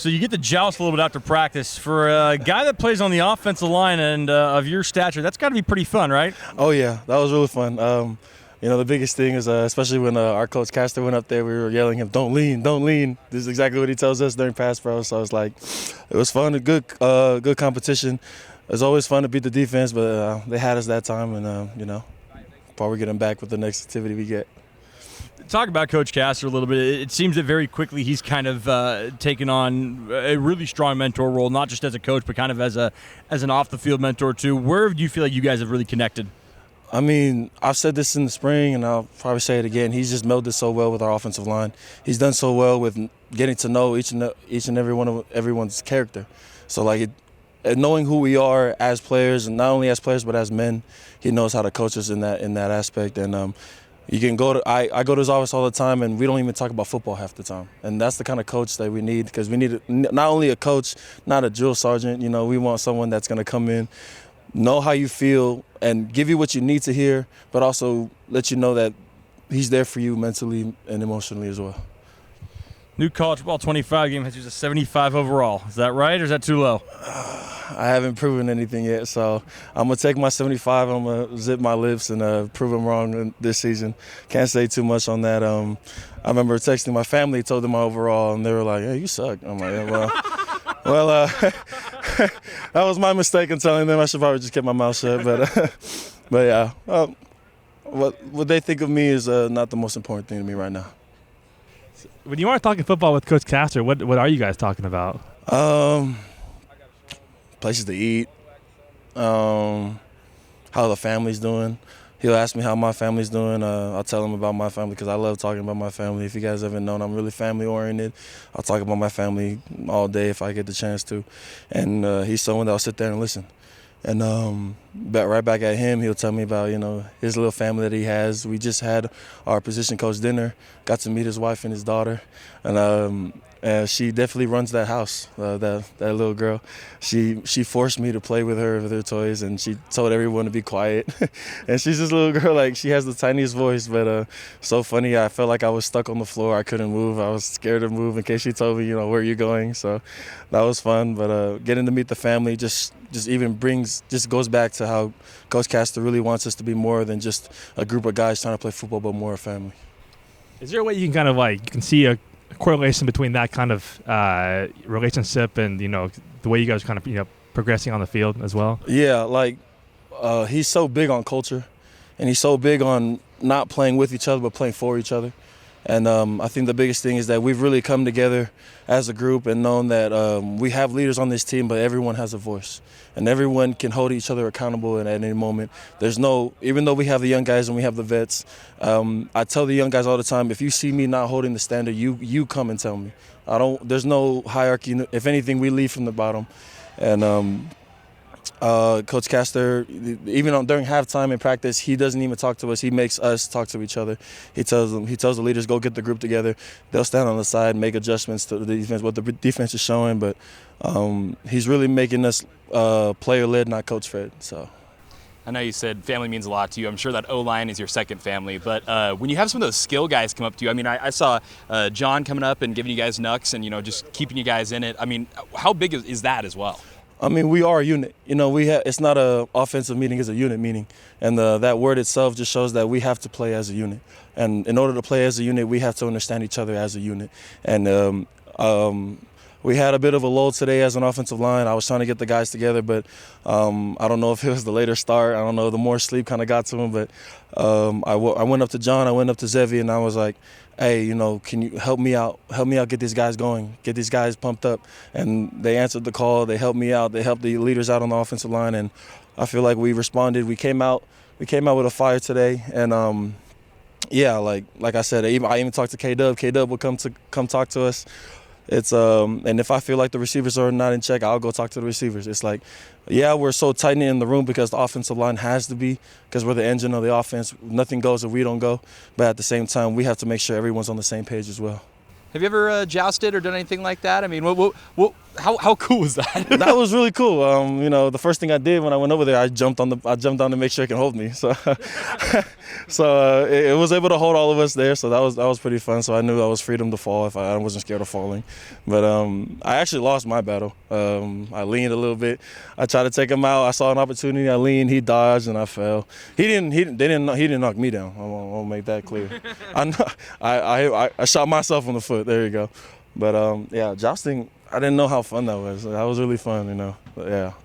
So you get to joust a little bit after practice. For a guy that plays on the offensive line and of your stature, that's got to be pretty fun, right? Oh, yeah, that was really fun. The biggest thing is, especially when our coach Castor went up there, we were yelling him, "Don't lean, don't lean." This is exactly what he tells us during pass pro. So it was fun, a good competition. It's always fun to beat the defense, but they had us that time, and probably get them back with the next activity we get. Talk about Coach Castor a little bit. It seems that very quickly he's kind of taken on a really strong mentor role, not just as a coach, but kind of as an off-the-field mentor too. Where do you feel like you guys have really connected? I mean, I've said this in the spring, and I'll probably say it again. He's just melded so well with our offensive line. He's done so well with getting to know each and every one of everyone's character. So, and knowing who we are as players, and not only as players but as men, he knows how to coach us in that aspect. And you can go to I go to his office all the time, and we don't even talk about football half the time. And that's the kind of coach that we need, because we need not only a coach, not a drill sergeant. We want someone that's going to come in, know how you feel, and give you what you need to hear, but also let you know that he's there for you mentally and emotionally as well. New college football 25 game has used a 75 overall. Is that right, or is that too low? I haven't proven anything yet, so I'm going to take my 75 and I'm going to zip my lips and prove them wrong this season. Can't say too much on that. I remember texting my family, told them my overall, and they were like, "Hey, you suck." I'm like, "Yeah, well, that was my mistake in telling them. I should probably just keep my mouth shut." But yeah, what they think of me is not the most important thing to me right now. When you are talking football with Coach Castor, what are you guys talking about? Places to eat, how the family's doing. He'll ask me how my family's doing. I'll tell him about my family, because I love talking about my family. If you guys haven't known, I'm really family-oriented. I'll talk about my family all day if I get the chance to. And he's someone that'll sit there and listen. And right back at him, he'll tell me about, his little family that he has. We just had our position coach dinner, got to meet his wife and his daughter. And she definitely runs that house, that little girl. She forced me to play with her toys, and she told everyone to be quiet. And she's this little girl, she has the tiniest voice, but so funny. I felt like I was stuck on the floor. I couldn't move. I was scared to move in case she told me, where are you going? So that was fun. But getting to meet the family just goes back to how Coach Castor really wants us to be more than just a group of guys trying to play football, but more a family. Is there a way you can kind of you can see a correlation between that kind of relationship and the way you guys kind of progressing on the field as well? Yeah, he's so big on culture, and he's so big on not playing with each other but playing for each other. And I think the biggest thing is that we've really come together as a group and known that we have leaders on this team, but everyone has a voice. And everyone can hold each other accountable at any moment. Even though we have the young guys and we have the vets, I tell the young guys all the time, if you see me not holding the standard, you come and tell me. There's no hierarchy. If anything, we lead from the bottom. And Coach Castor, even during halftime in practice, he doesn't even talk to us. He makes us talk to each other. He tells the leaders, go get the group together. They'll stand on the side, make adjustments to the defense, what the defense is showing. But he's really making us player-led, not coach-fed. So. I know you said family means a lot to you. I'm sure that O-line is your second family. But when you have some of those skill guys come up to you, I saw John coming up and giving you guys knucks and, just keeping you guys in it. How big is that as well? We are a unit. It's not an offensive meeting, it's a unit meeting. And that word itself just shows that we have to play as a unit. And in order to play as a unit, we have to understand each other as a unit. And we had a bit of a lull today as an offensive line. I was trying to get the guys together, but I don't know if it was the later start. I don't know, the more sleep kind of got to him. But I went up to John, I went up to Zevi, and I was like, "Hey, can you help me out? Help me out, get these guys going, get these guys pumped up." And they answered the call. They helped me out. They helped the leaders out on the offensive line, and I feel like we responded. We came out with a fire today, and yeah, like I said, I even talked to K-Dub. K-Dub will come talk to us. It's and if I feel like the receivers are not in check, I'll go talk to the receivers. It's like, yeah, we're so tight in the room because the offensive line has to be, because we're the engine of the offense. Nothing goes if we don't go. But at the same time, we have to make sure everyone's on the same page as well. Have you ever jousted or done anything like that? I mean, how cool is that? That was really cool. You know, the first thing I did when I went over there, I jumped on to make sure it can hold me. So, it was able to hold all of us there. So that was pretty fun. So I knew I was freedom to fall if I wasn't scared of falling. But I actually lost my battle. I leaned a little bit. I tried to take him out. I saw an opportunity. I leaned. He dodged, and I fell. He didn't knock me down. I'll make that clear. I shot myself in the foot. There you go. But yeah, jousting. I didn't know how fun that was. That was really fun, you know. But, yeah.